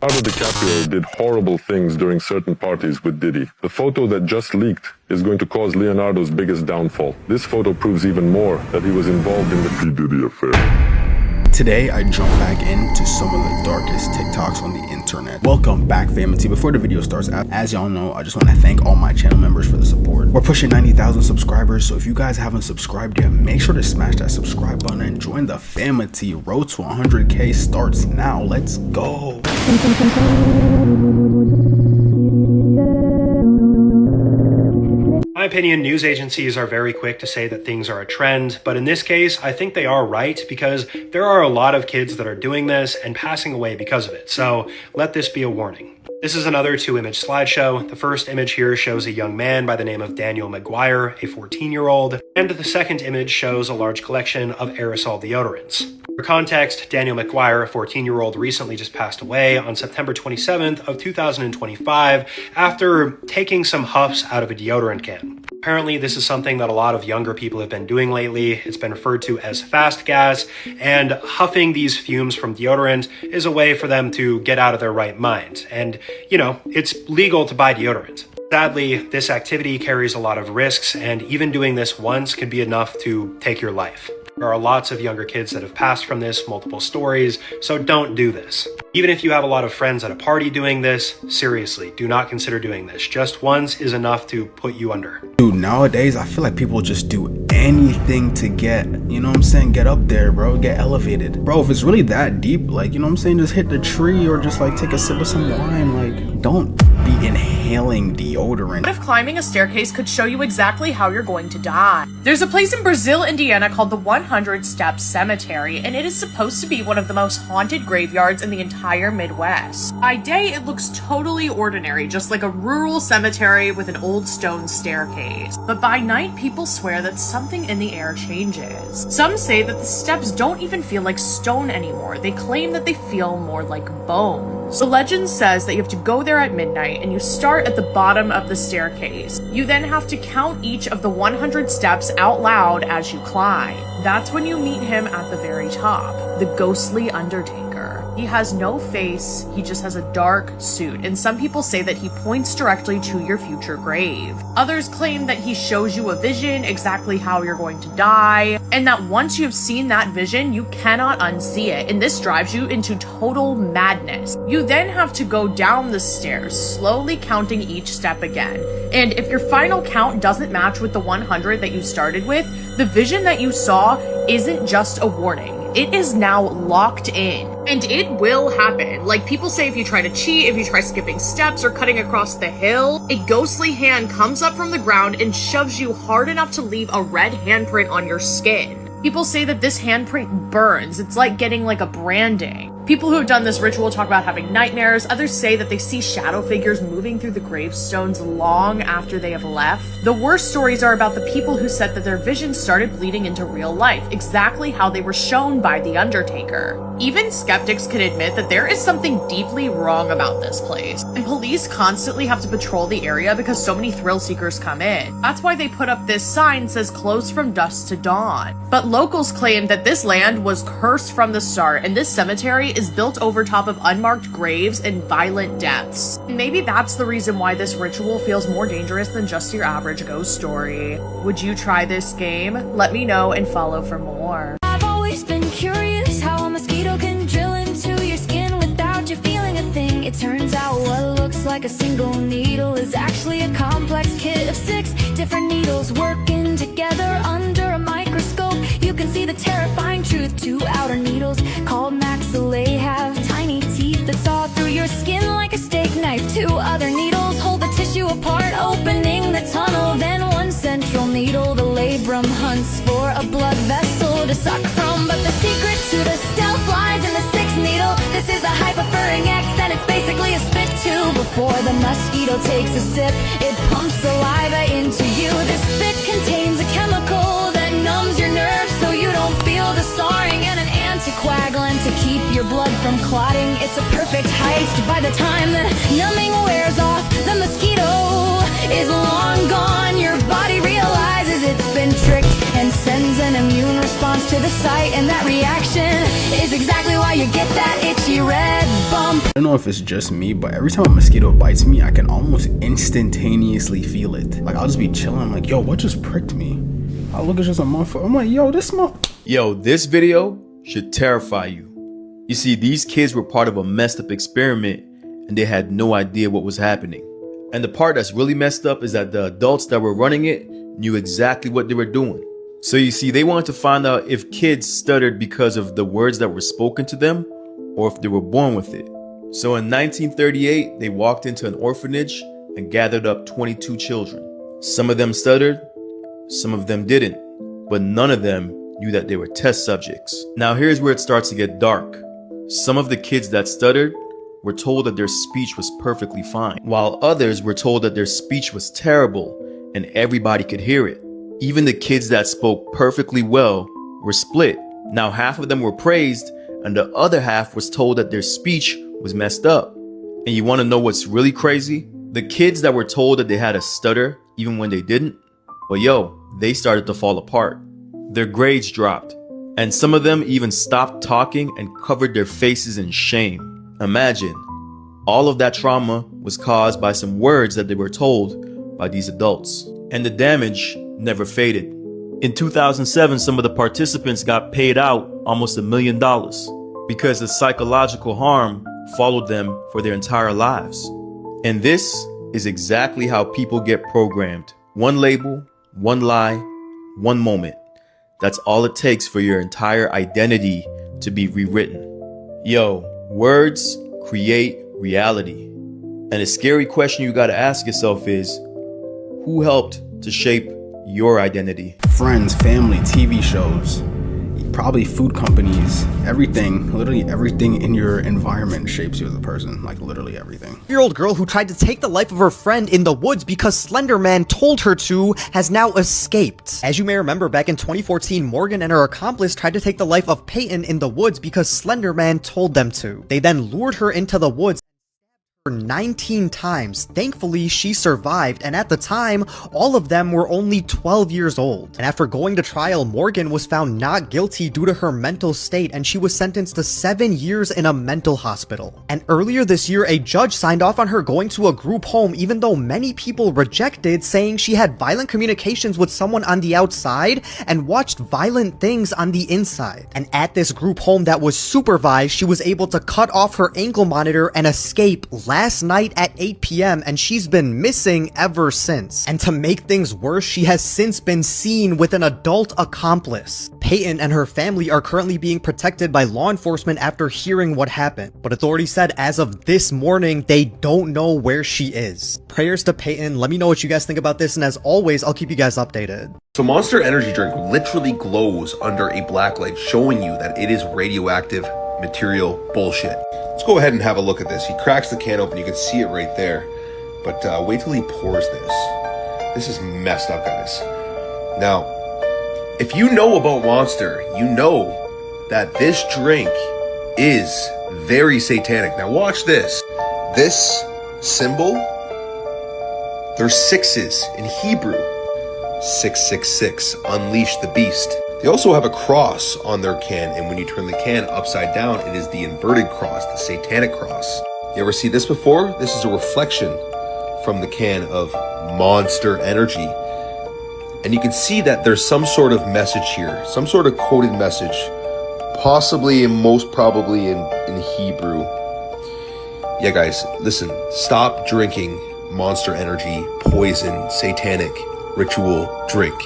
Leonardo DiCaprio did horrible things during certain parties with Diddy. The photo that just leaked is going to cause Leonardo's biggest downfall. This photo proves even more that he was involved in the P. Diddy affair. Today, I jump back into some of the darkest TikToks on the internet. Welcome back, family. Before the video starts, as y'all know, I just want to thank all my channel members for the support. We're pushing 90,000 subscribers, so if you guys haven't subscribed yet, make sure to smash that subscribe button and join the family. Road to 100K starts now. Let's go. In my opinion, news agencies are very quick to say that things are a trend, but in this case, I think they are right because there are a lot of kids that are doing this and passing away because of it, so let this be a warning. This is another 2-image slideshow. The first image here shows a young man by the name of Daniel McGuire, a 14-year-old, and the second image shows a large collection of aerosol deodorants. For context, Daniel McGuire, a 14-year-old, recently just passed away on September 27th of 2025 after taking some huffs out of a deodorant can. Apparently, this is something that a lot of younger people have been doing lately. It's been referred to as fast gas, and huffing these fumes from deodorant is a way for them to get out of their right mind. And, you know, it's legal to buy deodorant. Sadly, this activity carries a lot of risks, and even doing this once can be enough to take your life. There are lots of younger kids that have passed from this, multiple stories, so don't do this. Even if you have a lot of friends at a party doing this, seriously, do not consider doing this. Just once is enough to put you under. Dude, nowadays, I feel like people just do anything to get, you know what I'm saying, get up there, bro, get elevated. Bro, if it's really that deep, like, you know what I'm saying, just hit the tree or just like take a sip of some wine, like, don't be inhaling deodorant. What if climbing a staircase could show you exactly how you're going to die? There's a place in Brazil, Indiana called the 100 Steps Cemetery, and it is supposed to be one of the most haunted graveyards in the entire Midwest. By day, it looks totally ordinary, just like a rural cemetery with an old stone staircase. But by night, people swear that something in the air changes. Some say that the steps don't even feel like stone anymore. They claim that they feel more like bone. The legend says that you have to go there at midnight and you start at the bottom of the staircase. You then have to count each of the 100 steps out loud as you climb. That's when you meet him at the very top, the ghostly Undertaker. He has no face, he just has a dark suit, and some people say that he points directly to your future grave. Others claim that he shows you a vision, exactly how you're going to die, and that once you've seen that vision, you cannot unsee it, and this drives you into total madness. You then have to go down the stairs, slowly counting each step again. And if your final count doesn't match with the 100 that you started with, the vision that you saw isn't just a warning. It is now locked in. And it will happen. Like, people say if you try to cheat, if you try skipping steps or cutting across the hill, a ghostly hand comes up from the ground and shoves you hard enough to leave a red handprint on your skin. People say that this handprint burns. It's like getting like a branding. People who have done this ritual talk about having nightmares. Others say that they see shadow figures moving through the gravestones long after they have left. The worst stories are about the people who said that their visions started bleeding into real life, exactly how they were shown by the Undertaker. Even skeptics can admit that there is something deeply wrong about this place, and police constantly have to patrol the area because so many thrill seekers come in. That's why they put up this sign that says closed from dusk to dawn. But locals claim that this land was cursed from the start, and this cemetery is built over top of unmarked graves and violent deaths. And maybe that's the reason why this ritual feels more dangerous than just your average ghost story. Would you try this game? Let me know and follow for more. I've always been curious how a mosquito can drill into your skin without you feeling a thing. It turns out what looks like a single needle is actually a complex kit of 6 different needles working together under a microscope. You can see the terrifying truth. 2 outer needles called maxillae have tiny teeth that saw through your skin like a steak knife. 2 other needles hold the tissue apart, opening the tunnel. Then 1 central needle, the labrum, hunts for a blood vessel to suck from. But the secret to the stealth lies in the 6th needle. This is a hypofurring X, and it's basically a spit tube. Before the mosquito takes a sip, it pumps saliva into you. This spit contains a chemical that numbs your nerves so you don't feel the scarring, and an anticoagulant to keep your blood from clotting. It's a perfect heist. By the time the numbing wears off, the mosquito is long gone. Your body realizes it's been tricked and sends an immune response to the sight, and that reaction is exactly why you get that itchy red bump. I don't know if it's just me, but every time a mosquito bites me, I can almost instantaneously feel it. Like, I'll just be chilling, I'm like, yo, what just pricked me? I look at just a motherfucker, I'm like, yo, Yo, this video should terrify you. You see, these kids were part of a messed up experiment and they had no idea what was happening. And the part that's really messed up is that the adults that were running it knew exactly what they were doing. So you see, they wanted to find out if kids stuttered because of the words that were spoken to them or if they were born with it. So in 1938, they walked into an orphanage and gathered up 22 children. Some of them stuttered, some of them didn't, but none of them knew that they were test subjects. Now here's where it starts to get dark. Some of the kids that stuttered were told that their speech was perfectly fine, while others were told that their speech was terrible and everybody could hear it. Even the kids that spoke perfectly well were split. Now half of them were praised and the other half was told that their speech was messed up. And you want to know what's really crazy? The kids that were told that they had a stutter even when they didn't, well, yo, they started to fall apart. Their grades dropped, and some of them even stopped talking and covered their faces in shame. Imagine, all of that trauma was caused by some words that they were told by these adults. And the damage never faded. In 2007, some of the participants got paid out almost $1 million because the psychological harm followed them for their entire lives. And this is exactly how people get programmed. One label, one lie, one moment. That's all it takes for your entire identity to be rewritten. Yo, words create reality. And a scary question you gotta ask yourself is, who helped to shape your identity? friends, family, TV shows, probably food companies, everything, literally everything in your environment shapes you as a person, like literally everything. 8-year-old girl who tried to take the life of her friend in the woods because Slender Man told her to has now escaped. As you may remember, back in 2014, Morgan and her accomplice tried to take the life of Peyton in the woods because Slender Man told them to. They then lured her into the woods 19 times. Thankfully, she survived, and at the time, all of them were only 12 years old. And after going to trial, Morgan was found not guilty due to her mental state, and she was sentenced to 7 years in a mental hospital. And earlier this year, a judge signed off on her going to a group home, even though many people rejected, saying she had violent communications with someone on the outside and watched violent things on the inside. And at this group home that was supervised, she was able to cut off her ankle monitor and escape last night at 8 p.m. and she's been missing ever since. And to make things worse, she has since been seen with an adult accomplice. Peyton and her family are currently being protected by law enforcement after hearing what happened. But authorities said as of this morning, they don't know where she is. Prayers to Peyton. Let me know what you guys think about this, and as always, I'll keep you guys updated. So Monster Energy drink literally glows under a black light, showing you that it is radioactive material bullshit. Let's go ahead and have a look at this. He cracks the can open, you can see it right there. But wait till he pours this. This is messed up, guys. Now, if you know about Monster, you know that this drink is very satanic. Now watch this. This symbol, there's sixes in Hebrew. 666, unleash the beast. They also have a cross on their can, and when you turn the can upside down, it is the inverted cross, the satanic cross. You ever see this before? This is a reflection from the can of Monster Energy. And you can see that there's some sort of message here, some sort of coded message, possibly and most probably in Hebrew. Yeah, guys, listen, stop drinking Monster Energy, poison, satanic, ritual drink.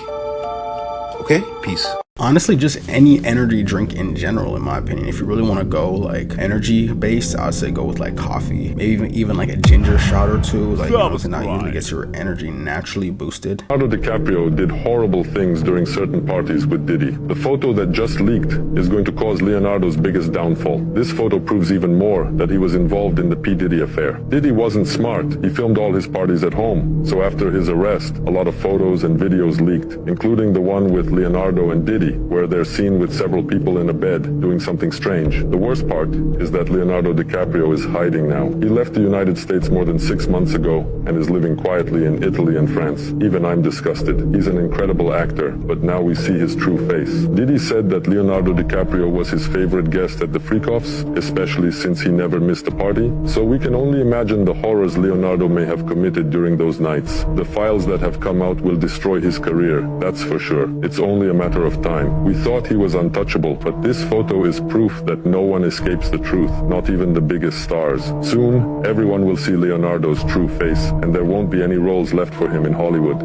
Okay, peace. Honestly, just any energy drink in general, in my opinion. If you really want to go like energy based, I'd say go with like coffee, maybe even like a ginger shot or two, like, you know, something that usually gets your energy naturally boosted. Leonardo DiCaprio did horrible things during certain parties with Diddy. The photo that just leaked is going to cause Leonardo's biggest downfall. This photo proves even more that he was involved in the P. Diddy affair. Diddy wasn't smart. He filmed all his parties at home. So after his arrest, a lot of photos and videos leaked, including the one with Leonardo and Diddy. where they're seen with several people in a bed doing something strange. The worst part is that Leonardo DiCaprio is hiding now. He left the United States more than 6 months ago and is living quietly in Italy and France. Even I'm disgusted. He's an incredible actor, but now we see his true face. Diddy said that Leonardo DiCaprio was his favorite guest at the Freak-Offs, especially since he never missed a party. So we can only imagine the horrors Leonardo may have committed during those nights. The files that have come out will destroy his career, that's for sure. It's only a matter of time. We thought he was untouchable, but this photo is proof that no one escapes the truth, not even the biggest stars. Soon, everyone will see Leonardo's true face, and there won't be any roles left for him in Hollywood.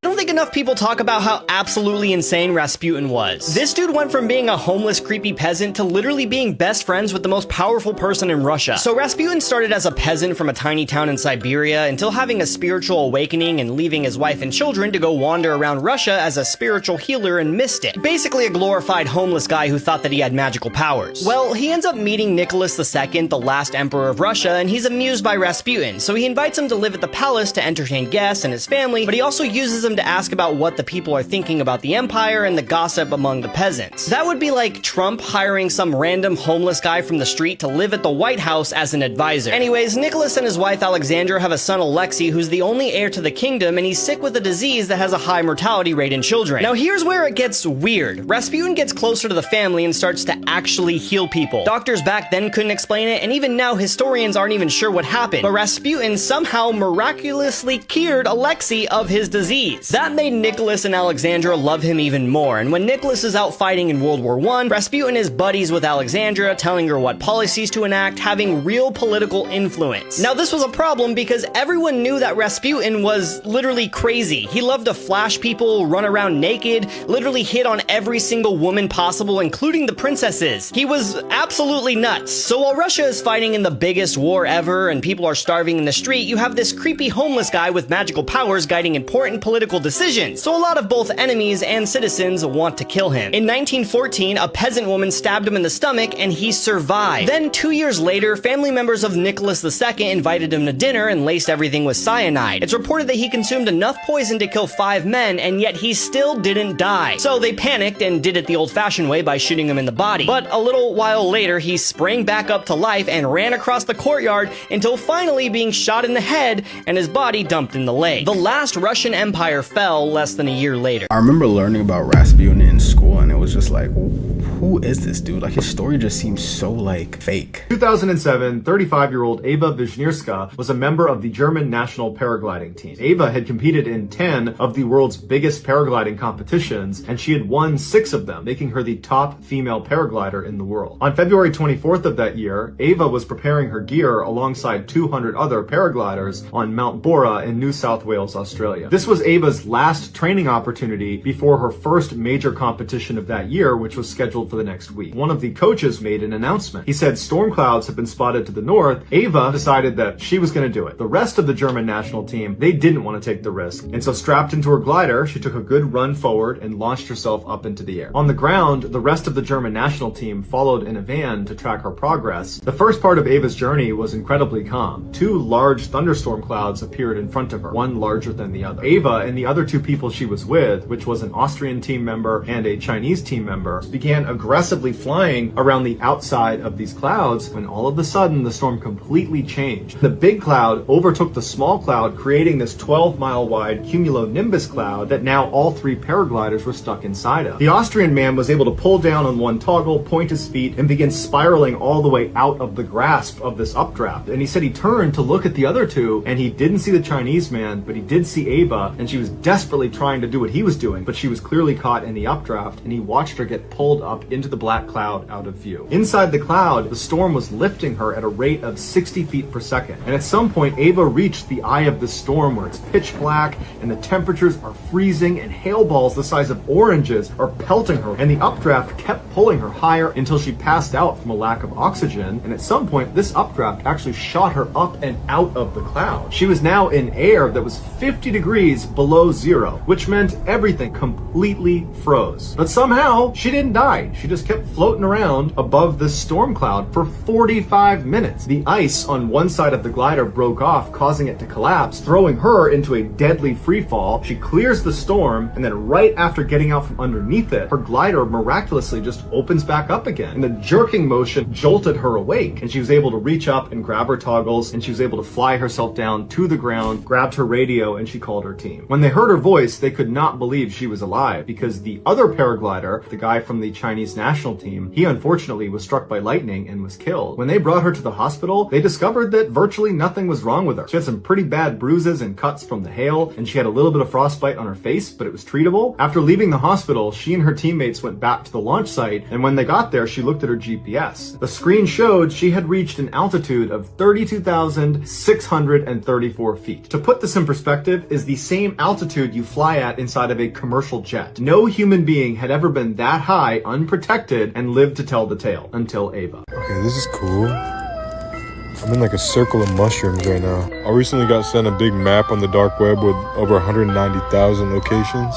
I don't think enough people talk about how absolutely insane Rasputin was. This dude went from being a homeless, creepy peasant to literally being best friends with the most powerful person in Russia. So Rasputin started as a peasant from a tiny town in Siberia until having a spiritual awakening and leaving his wife and children to go wander around Russia as a spiritual healer and mystic. Basically a glorified homeless guy who thought that he had magical powers. Well, he ends up meeting Nicholas II, the last emperor of Russia, and he's amused by Rasputin, so he invites him to live at the palace to entertain guests and his family, but he also uses him to ask about what the people are thinking about the empire and the gossip among the peasants. That would be like Trump hiring some random homeless guy from the street to live at the White House as an advisor. Anyways, Nicholas and his wife Alexandra have a son Alexei who's the only heir to the kingdom, and he's sick with a disease that has a high mortality rate in children. Now here's where it gets weird. Rasputin gets closer to the family and starts to actually heal people. Doctors back then couldn't explain it, and even now historians aren't even sure what happened, but Rasputin somehow miraculously cured Alexei of his disease. That made Nicholas and Alexandra love him even more, and when Nicholas is out fighting in World War I, Rasputin is buddies with Alexandra, telling her what policies to enact, having real political influence. Now this was a problem because everyone knew that Rasputin was literally crazy. He loved to flash people, run around naked, literally hit on every single woman possible, including the princesses. He was absolutely nuts. So while Russia is fighting in the biggest war ever and people are starving in the street, you have this creepy homeless guy with magical powers guiding important political decisions. So a lot of both enemies and citizens want to kill him. In 1914, a peasant woman stabbed him in the stomach and he survived. Then 2 years later, family members of Nicholas II invited him to dinner and laced everything with cyanide. It's reported that he consumed enough poison to kill 5 men, and yet he still didn't die. So they panicked and did it the old-fashioned way by shooting him in the body. But a little while later, he sprang back up to life and ran across the courtyard until finally being shot in the head and his body dumped in the lake. The last Russian Empire fell less than a year later. I remember learning about Rasputin in school, and it was just like, who is this dude? Like, his story just seems so like fake. 2007, 35-year-old Ava Wisniewska was a member of the German national paragliding team. Ava had competed in 10 of the world's biggest paragliding competitions, and she had won 6 of them, making her the top female paraglider in the world. On February 24th of that year, Ava was preparing her gear alongside 200 other paragliders on Mount Bora in New South Wales, Australia. This was Ava's last training opportunity before her first major competition of that year, which was scheduled for the next week. One of the coaches made an announcement. He said storm clouds have been spotted to the north. Ava decided that she was going to do it. The rest of the German national team, they didn't want to take the risk. And so strapped into her glider, she took a good run forward and launched herself up into the air. On the ground, the rest of the German national team followed in a van to track her progress. The first part of Ava's journey was incredibly calm. 2 large thunderstorm clouds appeared in front of her, one larger than the other. Ava and the other 2 people she was with, which was an Austrian team member and a Chinese team member, began aggressively flying around the outside of these clouds when all of a sudden the storm completely changed. The big cloud overtook the small cloud, creating this 12-mile wide cumulonimbus cloud that now all 3 paragliders were stuck inside of. The Austrian man was able to pull down on one toggle, point his feet, and begin spiraling all the way out of the grasp of this updraft. And he said he turned to look at the other 2, and he didn't see the Chinese man, but he did see Ava, and she was desperately trying to do what he was doing, but she was clearly caught in the updraft, and he watched her get pulled up into the black cloud out of view. Inside the cloud, the storm was lifting her at a rate of 60 feet per second. And at some point, Ava reached the eye of the storm where it's pitch black and the temperatures are freezing and hail balls the size of oranges are pelting her. And the updraft kept pulling her higher until she passed out from a lack of oxygen. And at some point, this updraft actually shot her up and out of the cloud. She was now in air that was 50 degrees below zero, which meant everything completely froze. But somehow, she didn't die. She just kept floating around above this storm cloud for 45 minutes. The ice on one side of the glider broke off, causing it to collapse, throwing her into a deadly free fall. She clears the storm, and then right after getting out from underneath it, her glider miraculously just opens back up again. And the jerking motion jolted her awake, and she was able to reach up and grab her toggles, and she was able to fly herself down to the ground, grabbed her radio, and she called her team. When they heard her voice, they could not believe she was alive, because the other paraglider, the guy from the Chinese national team, he unfortunately was struck by lightning and was killed. When they brought her to the hospital, they discovered that virtually nothing was wrong with her. She had some pretty bad bruises and cuts from the hail, and she had a little bit of frostbite on her face, but it was treatable. After leaving the hospital, she and her teammates went back to the launch site, and when they got there, she looked at her GPS. The screen showed she had reached an altitude of 32,634 feet. To put this in perspective, is the same altitude you fly at inside of a commercial jet. No human being had ever been that high, unprotected, and lived to tell the tale until Ava. Okay, this is cool. I'm in like a circle of mushrooms right now. I recently got sent a big map on the dark web with over 190,000 locations,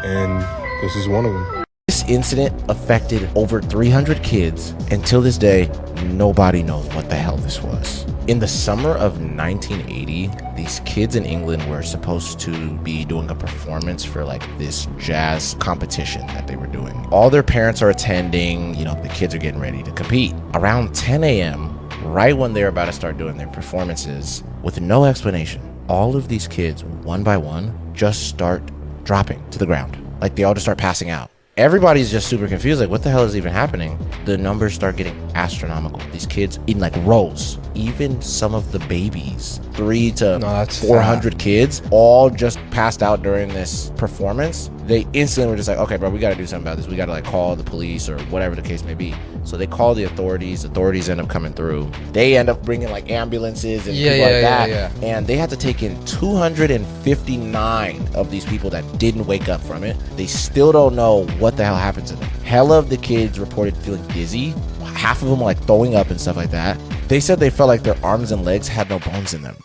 and this is one of them. This incident affected over 300 kids, and till this day, nobody knows what the hell this was. In the summer of 1980, these kids in England were supposed to be doing a performance for like this jazz competition that they were doing. All their parents are attending, you know, the kids are getting ready to compete. Around 10 a.m., right when they're about to start doing their performances, with no explanation, all of these kids, one by one, just start dropping to the ground. Like they all just start passing out. Everybody's just super confused, like what the hell is even happening? The numbers start getting astronomical. These kids in like rows, even some of the babies, 300 to 400 kids, all just passed out during this performance. They instantly were just like, okay, bro, we gotta do something about this. We gotta like call the police or whatever the case may be. So they call the authorities. Authorities end up coming through. They end up bringing like ambulances and people like that. And they had to take in 259 of these people that didn't wake up from it. They still don't know what the hell happened to them. Hell of the kids reported feeling dizzy. Half of them were like throwing up and stuff like that. They said they felt like their arms and legs had no bones in them.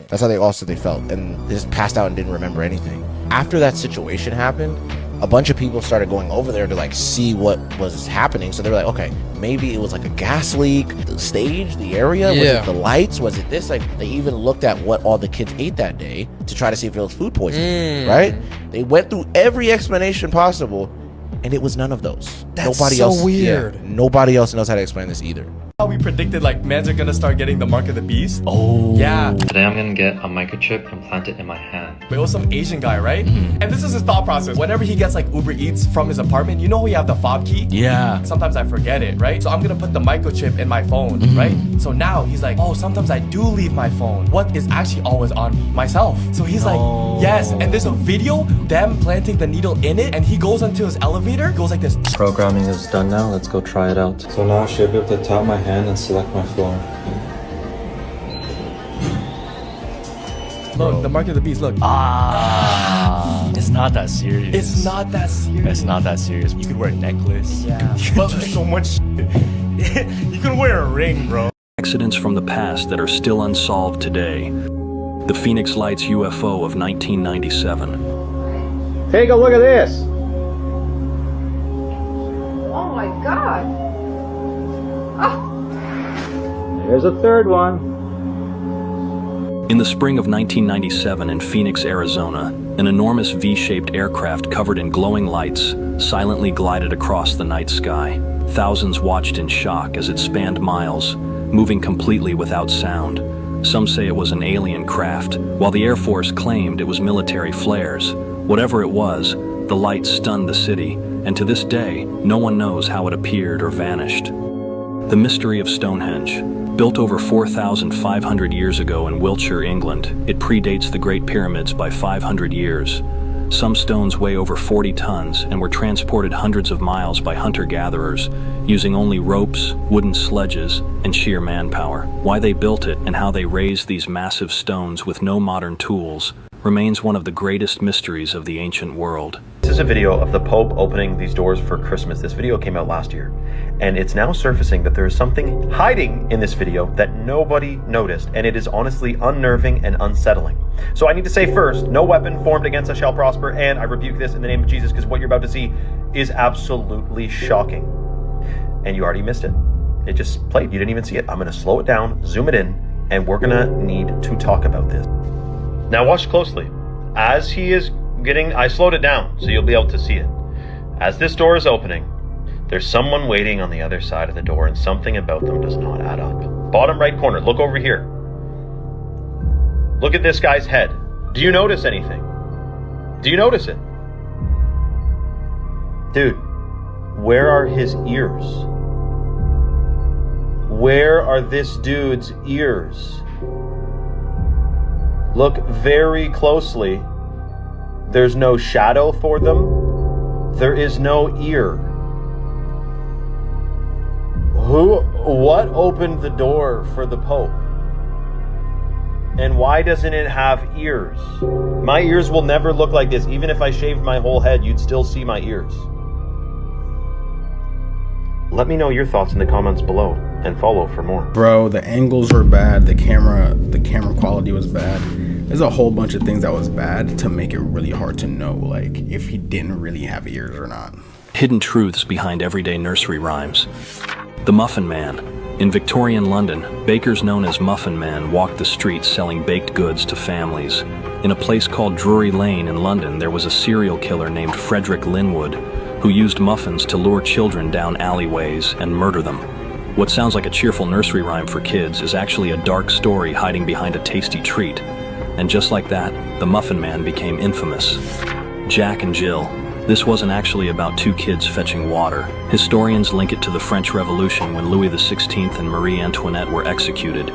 That's how they all said they felt. And they just passed out and didn't remember anything. After that situation happened, a bunch of people started going over there to like see what was happening. So they were like, okay, maybe it was like a gas leak, the stage, the area, was it the lights, was it this? Like they even looked at what all the kids ate that day to try to see if it was food poisoning, right? They went through every explanation possible, and it was none of those. That's so weird. Yeah, nobody else knows how to explain this either. We predicted like mans are gonna start getting the mark of the beast. Oh. Yeah. Today I'm gonna get a microchip implanted in my hand. But it was some Asian guy, right? And this is his thought process. Whenever he gets like Uber Eats from his apartment, you know we have the fob key? Yeah. Sometimes I forget it, right? So I'm gonna put the microchip in my phone, right? So now he's like, oh, sometimes I do leave my phone. What is actually always on me? Myself. So he's like, yes. And there's a video, them planting the needle in it, and he goes into his elevator, goes like this. Programming is done now. Let's go try it out. So now I should be able to tap my hand and select my floor. Look, the mark of the beast, look. It's not that serious. It's not that serious. It's not that serious. You could wear a necklace. Yeah. But there's so much shit. You could wear a ring, bro. Accidents from the past that are still unsolved today. The Phoenix Lights UFO of 1997. Take a look at this. Oh my God. Oh. There's a third one. In the spring of 1997 in Phoenix, Arizona, an enormous V-shaped aircraft covered in glowing lights silently glided across the night sky. Thousands watched in shock as it spanned miles, moving completely without sound. Some say it was an alien craft, while the Air Force claimed it was military flares. Whatever it was, the light stunned the city, and to this day, no one knows how it appeared or vanished. The mystery of Stonehenge. Built over 4,500 years ago in Wiltshire, England, it predates the Great Pyramids by 500 years. Some stones weigh over 40 tons and were transported hundreds of miles by hunter-gatherers, using only ropes, wooden sledges, and sheer manpower. Why they built it and how they raised these massive stones with no modern tools remains one of the greatest mysteries of the ancient world. This is a video of the Pope opening these doors for Christmas. This video came out last year, and it's now surfacing that there is something hiding in this video that nobody noticed, and it is honestly unnerving and unsettling. So I need to say first, no weapon formed against us shall prosper, and I rebuke this in the name of Jesus, because what you're about to see is absolutely shocking. And you already missed it. It just played. You didn't even see it. I'm going to slow it down, zoom it in, and we're going to need to talk about this. Now watch closely. As he is getting, I slowed it down so you'll be able to see it. As this door is opening, there's someone waiting on the other side of the door, and something about them does not add up. Bottom right corner, look over here. Look at this guy's head. Do you notice anything? Do you notice it? Dude, where are his ears? Where are this dude's ears? Look very closely. There's no shadow for them. There is no ear. What opened the door for the Pope? And why doesn't it have ears? My ears will never look like this. Even if I shaved my whole head, you'd still see my ears. Let me know your thoughts in the comments below and follow for more. Bro, the angles were bad, the camera quality was bad. There's a whole bunch of things that was bad to make it really hard to know, like, if he didn't really have ears or not. Hidden truths behind everyday nursery rhymes. The Muffin Man. In Victorian London, bakers known as Muffin Men walked the streets selling baked goods to families. In a place called Drury Lane in London, there was a serial killer named Frederick Linwood, who used muffins to lure children down alleyways and murder them. What sounds like a cheerful nursery rhyme for kids is actually a dark story hiding behind a tasty treat. And just like that, the Muffin Man became infamous. Jack and Jill. This wasn't actually about two kids fetching water. Historians link it to the French Revolution when Louis XVI and Marie Antoinette were executed.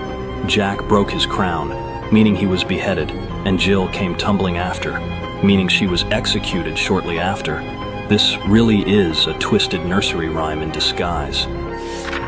Jack broke his crown, meaning he was beheaded, and Jill came tumbling after, meaning she was executed shortly after. This really is a twisted nursery rhyme in disguise.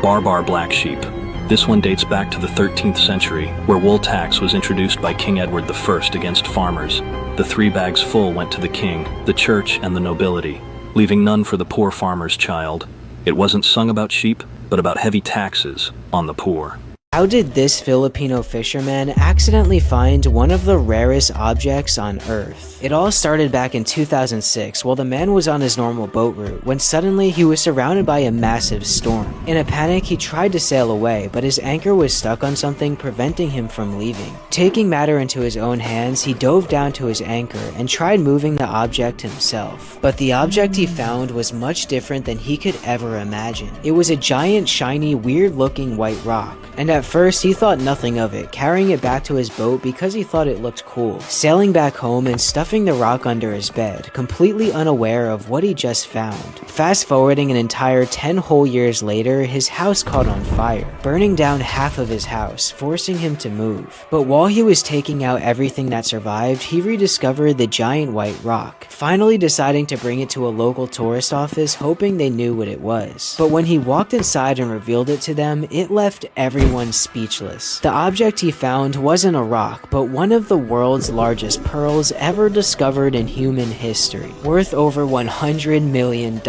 Barbar Black Sheep. This one dates back to the 13th century, where wool tax was introduced by King Edward I against farmers. The 3 bags full went to the king, the church, and the nobility, leaving none for the poor farmer's child. It wasn't sung about sheep, but about heavy taxes on the poor. How did this Filipino fisherman accidentally find one of the rarest objects on Earth? It all started back in 2006 while the man was on his normal boat route when suddenly he was surrounded by a massive storm. In a panic, he tried to sail away, but his anchor was stuck on something preventing him from leaving. Taking matter into his own hands, he dove down to his anchor and tried moving the object himself. But the object he found was much different than he could ever imagine. It was a giant, shiny, weird-looking white rock. And at first, he thought nothing of it, carrying it back to his boat because he thought it looked cool. Sailing back home and stuffing the rock under his bed, completely unaware of what he just found. Fast forwarding an entire 10 whole years later, his house caught on fire, burning down half of his house, forcing him to move. But while he was taking out everything that survived, he rediscovered the giant white rock, finally deciding to bring it to a local tourist office, hoping they knew what it was. But when he walked inside and revealed it to them, it left everyone speechless. The object he found wasn't a rock, but one of the world's largest pearls ever discovered in human history, worth over $100 million.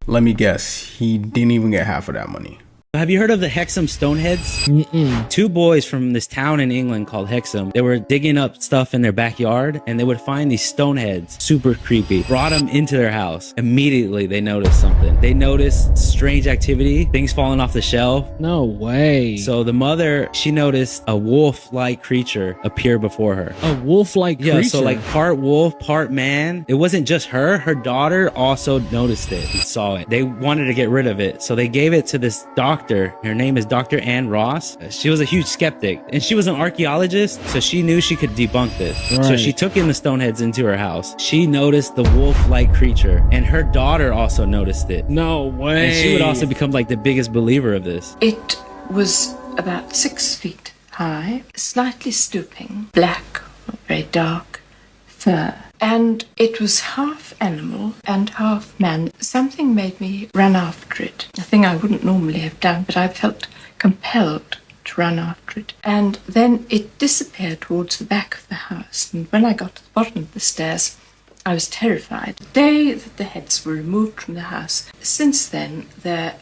Let me guess, he didn't even get half of that money. Have you heard of the Hexham Stoneheads? Two boys from this town in England called Hexham, they were digging up stuff in their backyard and they would find these stoneheads, super creepy, brought them into their house. Immediately they noticed something. They noticed strange activity, things falling off the shelf. No way. So the mother, she noticed a wolf-like creature appear before her. A wolf-like creature? Yeah, so like part wolf, part man. It wasn't just her, her daughter also noticed it and saw it. They wanted to get rid of it, so they gave it to this doctor. Her name is Dr. Ann Ross. She was a huge skeptic and she was an archaeologist, so she knew she could debunk this. Right. So she took in the stoneheads into her house. She noticed the wolf-like creature and her daughter also noticed it. No way. And she would also become like the biggest believer of this. It was about 6 feet high, slightly stooping, black, very dark fur. And it was half animal and half man. Something made me run after it. A thing I wouldn't normally have done, but I felt compelled to run after it. And then it disappeared towards the back of the house. And when I got to the bottom of the stairs, I was terrified. The day that the heads were removed from the house, since then, there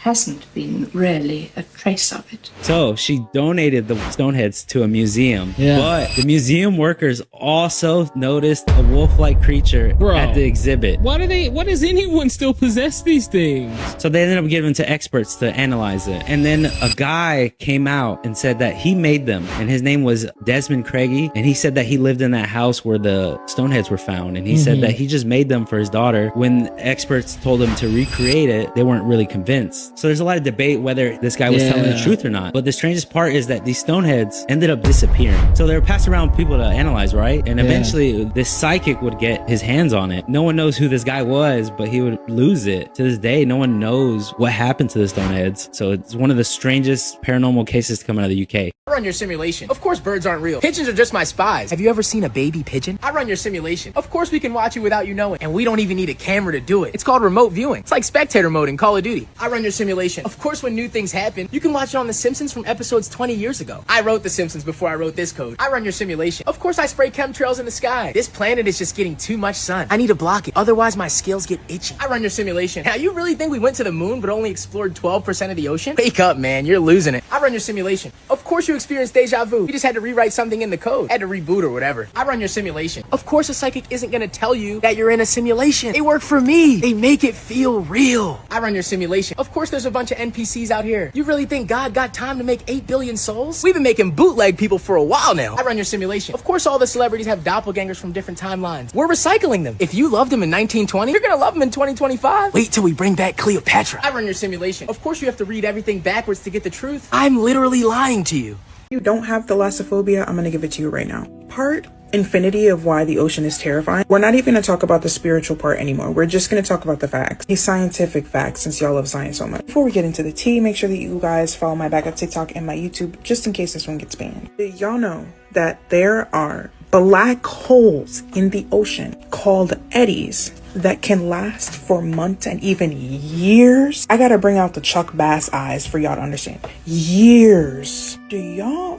hasn't been really a trace of it. So she donated the stoneheads to a museum, but the museum workers also noticed a wolf-like creature at the exhibit. Why does anyone still possess these things? So they ended up giving to experts to analyze it. And then a guy came out and said that he made them, and his name was Desmond Craigie, and he said that he lived in that house where the stoneheads were found, and he said that he just made them for his daughter. When experts told him to recreate it, they weren't really convinced. So there's a lot of debate whether this guy was telling the truth or not. But the strangest part is that these stoneheads ended up disappearing. So they were passed around people to analyze, right? And eventually this psychic would get his hands on it. No one knows who this guy was, but he would lose it. To this day, no one knows what happened to the stoneheads. So it's one of the strangest paranormal cases to come out of the UK. I run your simulation. Of course birds aren't real. Pigeons are just my spies. Have you ever seen a baby pigeon? I run your simulation. Of course we can watch it without you knowing. And we don't even need a camera to do it. It's called remote viewing. It's like spectator mode in Call of Duty. I run your simulation. Of course when new things happen, you can watch it on The Simpsons from episodes 20 years ago. I wrote The Simpsons before I wrote this code. I run your simulation. Of course I spray chemtrails in the sky. This planet is just getting too much sun. I need to block it. Otherwise my skills get itchy. I run your simulation. Now you really think we went to the moon but only explored 12% of the ocean? Wake up, man. You're losing it. I run your simulation. Of course you experienced deja vu. You just had to rewrite something in the code. Had to reboot or whatever. I run your simulation. Of course a psychic isn't gonna tell you that you're in a simulation. They work for me. They make it feel real. I run your simulation. Of course there's a bunch of NPCs out here. You really think God got time to make 8 billion souls? We've been making bootleg people for a while now. I run your simulation. Of course all the celebrities have doppelgangers from different timelines. We're recycling them. If you loved them in 1920, you're gonna love them in 2025. Wait till we bring back Cleopatra. I run your simulation. Of course you have to read everything backwards to get the truth. I'm literally lying to you. You don't have thalassophobia, I'm gonna give it to you right now. Part infinity of why the ocean is terrifying. We're not even gonna talk about the spiritual part anymore. We're just gonna talk about the facts. These scientific facts, since y'all love science so much. Before we get into the tea, make sure that you guys follow my backup TikTok and my YouTube, just in case this one gets banned. Did y'all know that there are black holes in the ocean called eddies that can last for months and even years? I gotta bring out the Chuck Bass eyes for y'all to understand. Years. Do y'all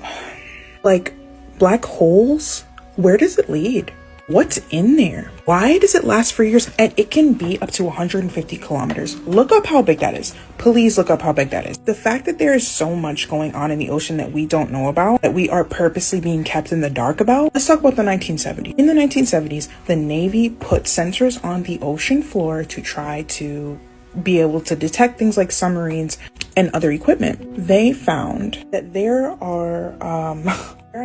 like black holes? Where does it lead? What's in there? Why does it last for years? And it can be up to 150 kilometers. Look up how big that is. Please look up how big that is. The fact that there is so much going on in the ocean that we don't know about, that we are purposely being kept in the dark about. Let's talk about the 1970s. In the 1970s, the Navy put sensors on the ocean floor to try to be able to detect things like submarines and other equipment. They found that there are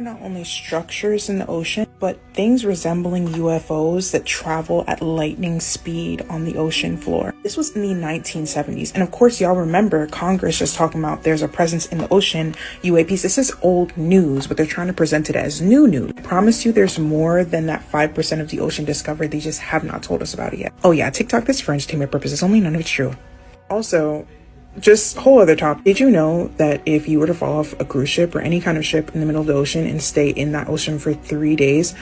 not only structures in the ocean, but things resembling UFOs that travel at lightning speed on the ocean floor. This was in the 1970s. And of course, y'all remember Congress just talking about there's a presence in the ocean, UAPs. This is old news, but they're trying to present it as new news. I promise you there's more than that 5% of the ocean discovered. They just have not told us about it yet. Oh yeah, TikTok, this is for entertainment purposes only, none of it's true. Also, just whole other topic. Did you know that if you were to fall off a cruise ship or any kind of ship in the middle of the ocean and stay in that ocean for 3 days,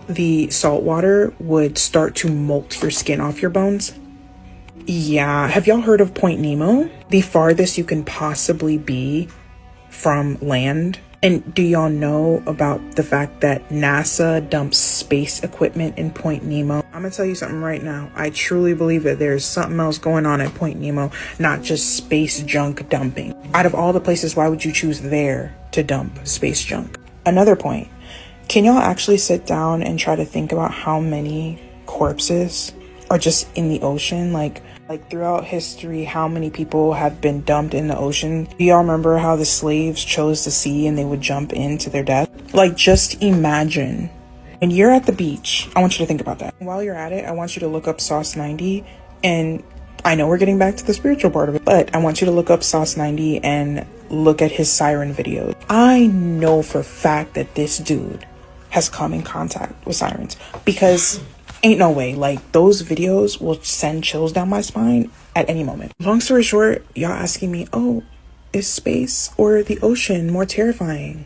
the salt water would start to molt your skin off your bones? Yeah. Have y'all heard of Point Nemo? The farthest you can possibly be from land. And do y'all know about the fact that NASA dumps space equipment in Point Nemo? I'm gonna tell you something right now. I truly believe that there's something else going on at Point Nemo, not just space junk dumping. Out of all the places, why would you choose there to dump space junk? Another point, can y'all actually sit down and try to think about how many corpses are just in the ocean? Like throughout history, how many people have been dumped in the ocean? Do y'all remember how the slaves chose the sea and they would jump into their death? Like, just imagine when you're at the beach. I want you to think about that. While you're at it, I want you to look up Sauce 90. And I know we're getting back to the spiritual part of it, but I want you to look up Sauce 90 and look at his siren videos. I know for a fact that this dude has come in contact with sirens, because ain't no way, like, those videos will send chills down my spine at any moment. Long story short, y'all asking me, oh, is space or the ocean more terrifying?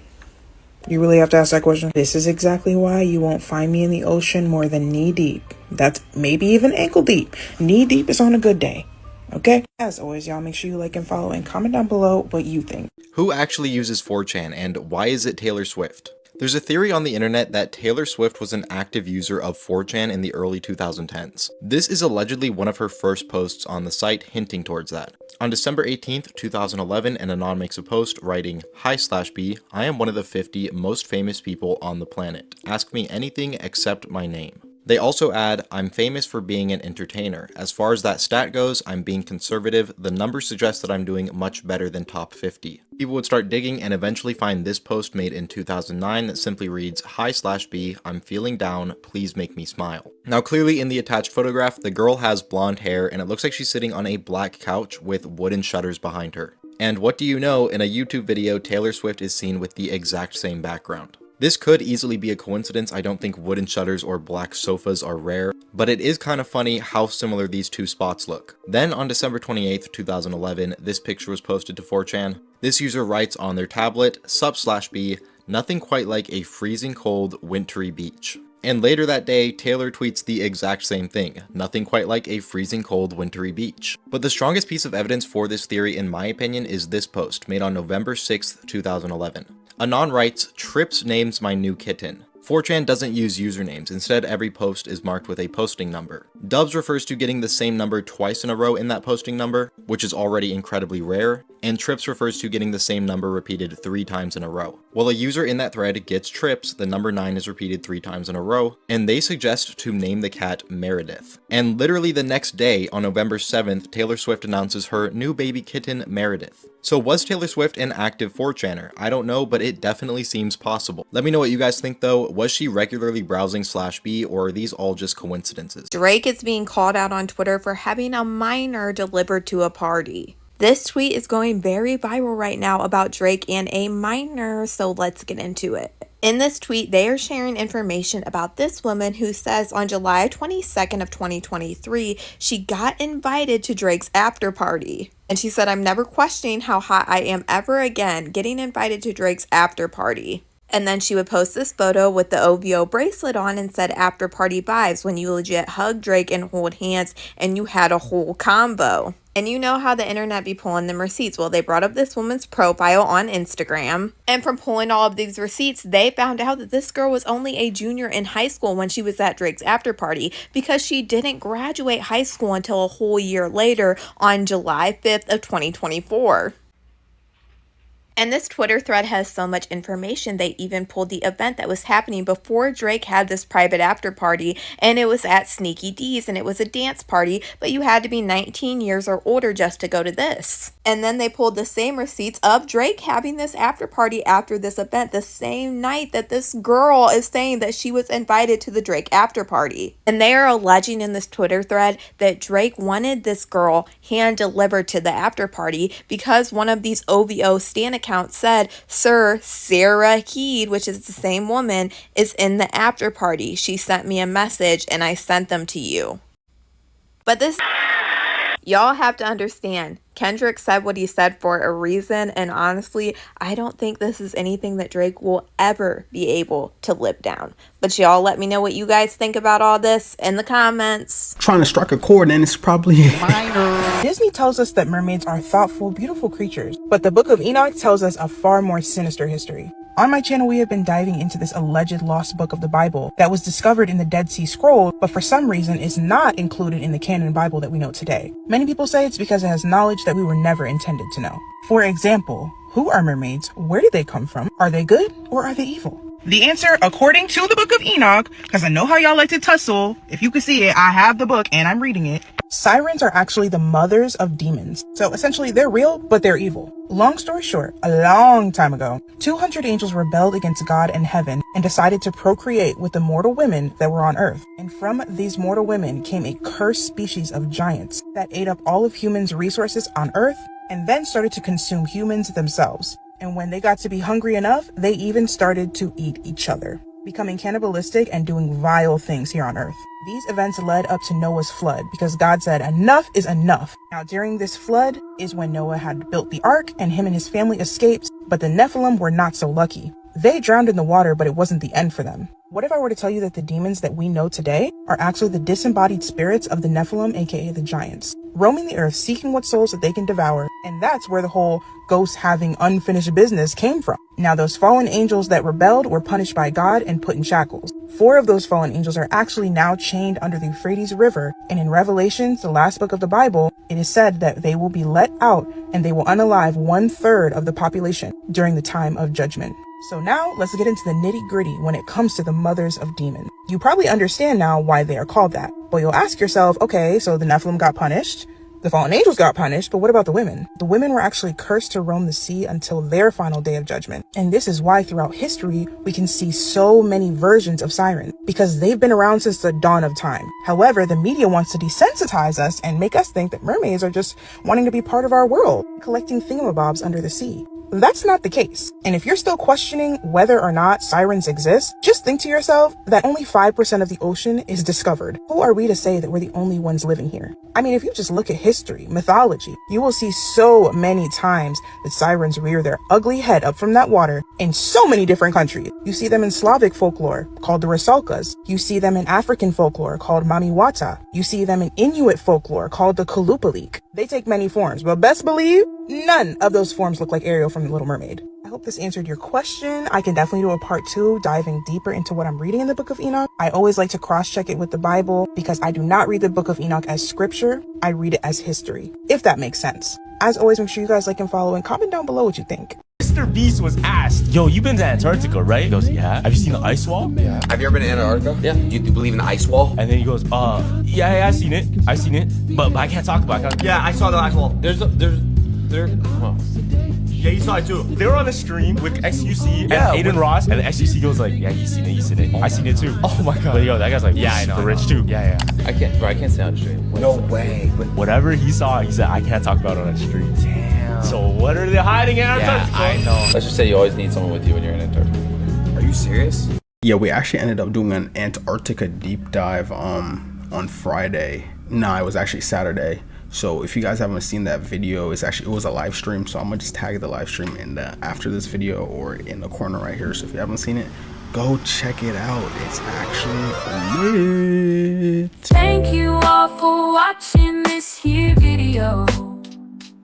You really have to ask that question. This is exactly why you won't find me in the ocean more than knee deep. That's maybe even ankle deep. Knee deep is on a good day. Okay? As always, y'all, make sure you like and follow and comment down below what you think. Who actually uses 4chan and why is it Taylor Swift? There's a theory on the internet that Taylor Swift was an active user of 4chan in the early 2010s. This is allegedly one of her first posts on the site hinting towards that. On December 18th, 2011, an anon makes a post writing, "Hi/B, I am one of the 50 most famous people on the planet. Ask me anything except my name." They also add, "I'm famous for being an entertainer. As far as that stat goes, I'm being conservative. The numbers suggest that I'm doing much better than top 50. People would start digging and eventually find this post made in 2009 that simply reads, "Hi/B, I'm feeling down. Please make me smile." Now clearly in the attached photograph, the girl has blonde hair and it looks like she's sitting on a black couch with wooden shutters behind her. And what do you know, in a YouTube video, Taylor Swift is seen with the exact same background. This could easily be a coincidence. I don't think wooden shutters or black sofas are rare, but it is kind of funny how similar these two spots look. Then on December 28th, 2011, this picture was posted to 4chan. This user writes on their tablet, "Sup/B, nothing quite like a freezing cold, wintry beach." And later that day, Taylor tweets the exact same thing, "Nothing quite like a freezing cold, wintry beach." But the strongest piece of evidence for this theory, in my opinion, is this post made on November 6th, 2011. Anon writes, "Trips names my new kitten." 4chan doesn't use usernames, instead every post is marked with a posting number. Dubs refers to getting the same number twice in a row in that posting number, which is already incredibly rare, and trips refers to getting the same number repeated 3 times in a row. While a user in that thread gets trips, the number 9 is repeated 3 times in a row, and they suggest to name the cat Meredith. And literally the next day, on November 7th, Taylor Swift announces her new baby kitten Meredith. So was Taylor Swift an active 4chaner? I don't know, but it definitely seems possible. Let me know what you guys think though. Was she regularly browsing /B, or are these all just coincidences? Drake is being called out on Twitter for having a minor delivered to a party. This tweet is going very viral right now about Drake and a minor, so let's get into it. In this tweet, they are sharing information about this woman who says on July 22nd of 2023, she got invited to Drake's after party. And she said, "I'm never questioning how hot I am ever again, getting invited to Drake's after party." And then she would post this photo with the OVO bracelet on and said after party vibes, when you legit hug Drake and hold hands and you had a whole combo. And you know how the internet be pulling them receipts. Well, they brought up this woman's profile on Instagram. And from pulling all of these receipts, they found out that this girl was only a junior in high school when she was at Drake's after party, because she didn't graduate high school until a whole year later on July 5th of 2024. And this Twitter thread has so much information, they even pulled the event that was happening before Drake had this private after party, and it was at Sneaky D's, and it was a dance party, but you had to be 19 years or older just to go to this. And then they pulled the same receipts of Drake having this after party after this event, the same night that this girl is saying that she was invited to the Drake after party. And they are alleging in this Twitter thread that Drake wanted this girl hand delivered to the after party because one of these OVO stan accounts said, "Sir, Sarah Heed," which is the same woman, "is in the after party. She sent me a message and I sent them to you." But this, y'all have to understand, Kendrick said what he said for a reason, and honestly, I don't think this is anything that Drake will ever be able to live down. But y'all let me know what you guys think about all this in the comments. Trying to strike a chord, and it's probably minor. Disney tells us that mermaids are thoughtful, beautiful creatures, but the Book of Enoch tells us a far more sinister history. On my channel, we have been diving into this alleged lost book of the Bible that was discovered in the Dead Sea Scrolls, but for some reason is not included in the canon Bible that we know today. Many people say it's because it has knowledge that we were never intended to know. For example, who are mermaids? Where did they come from? Are they good or are they evil? The answer, according to the Book of Enoch, because I know how y'all like to tussle. If you can see it, I have the book and I'm reading it. Sirens are actually the mothers of demons. So essentially they're real, but they're evil. Long story short, a long time ago, 200 angels rebelled against God and heaven and decided to procreate with the mortal women that were on earth. And from these mortal women came a cursed species of giants that ate up all of humans' resources on earth and then started to consume humans themselves. And when they got to be hungry enough, they even started to eat each other, becoming cannibalistic and doing vile things here on earth. These events led up to Noah's flood because God said enough is enough. Now during this flood is when Noah had built the ark and him and his family escaped, but the Nephilim were not so lucky. They drowned in the water, but it wasn't the end for them. What if I were to tell you that the demons that we know today are actually the disembodied spirits of the Nephilim, aka the giants, roaming the earth seeking what souls that they can devour, and that's where the whole ghosts having unfinished business came from. Now, those fallen angels that rebelled were punished by God and put in shackles. 4 of those fallen angels are actually now chained under the Euphrates River, and in Revelations, the last book of the Bible, it is said that they will be let out and they will unalive 1/3 of the population during the time of judgment. So now let's get into the nitty-gritty when it comes to the mothers of demons. You probably understand now why they are called that, but you'll ask yourself, okay, so the Nephilim got punished, the fallen angels got punished, but what about the women? The women were actually cursed to roam the sea until their final day of judgment. And this is why throughout history, we can see so many versions of Siren, because they've been around since the dawn of time. However, the media wants to desensitize us and make us think that mermaids are just wanting to be part of our world, collecting thingamabobs under the sea. That's not the case. And if you're still questioning whether or not sirens exist, just think to yourself that only 5% of the ocean is discovered. Who are we to say that we're the only ones living here? I mean, if you just look at history, mythology, you will see so many times that sirens rear their ugly head up from that water in so many different countries. You see them in Slavic folklore called the Rusalkas. You see them in African folklore called Mamiwata. You see them in Inuit folklore called the Kalupalik. They take many forms, but best believe none of those forms look like Ariel from The Little Mermaid. I hope this answered your question. I can definitely do a part 2 diving deeper into what I'm reading in the Book of Enoch. I always like to cross-check it with the Bible because I do not read the Book of Enoch as scripture. I read it as history, if that makes sense. As always, make sure you guys like and follow and comment down below what you think. Mr. Beast was asked, yo, you've been to Antarctica, right? He goes, yeah. Have you seen the ice wall? Yeah. Have you ever been to Antarctica? Yeah. You believe in the ice wall? And then he goes, yeah, I seen it. I seen it. But I can't talk about it. Yeah, I saw the ice wall. Yeah, you saw it too. They were on a stream with XUC and Aiden Ross, and the XUC goes like, yeah, he's seen it. I seen it too. Oh my god. But yo, that guy's like, yeah, I know. Rich too. Yeah. I can't say on the stream. No way. Whatever he saw, he said, I can't talk about it on the stream. Damn. So what are they hiding in Antarctica? Yeah, I know. Let's just say you always need someone with you when you're in Antarctica. Are you serious? Yeah, we actually ended up doing an Antarctica deep dive on Friday. No, it was actually Saturday. So if you guys haven't seen that video, it was a live stream. So I'm gonna just tag the live stream in the after this video or in the corner right here. So if you haven't seen it, go check it out. It's actually lit. Thank you all for watching this here video.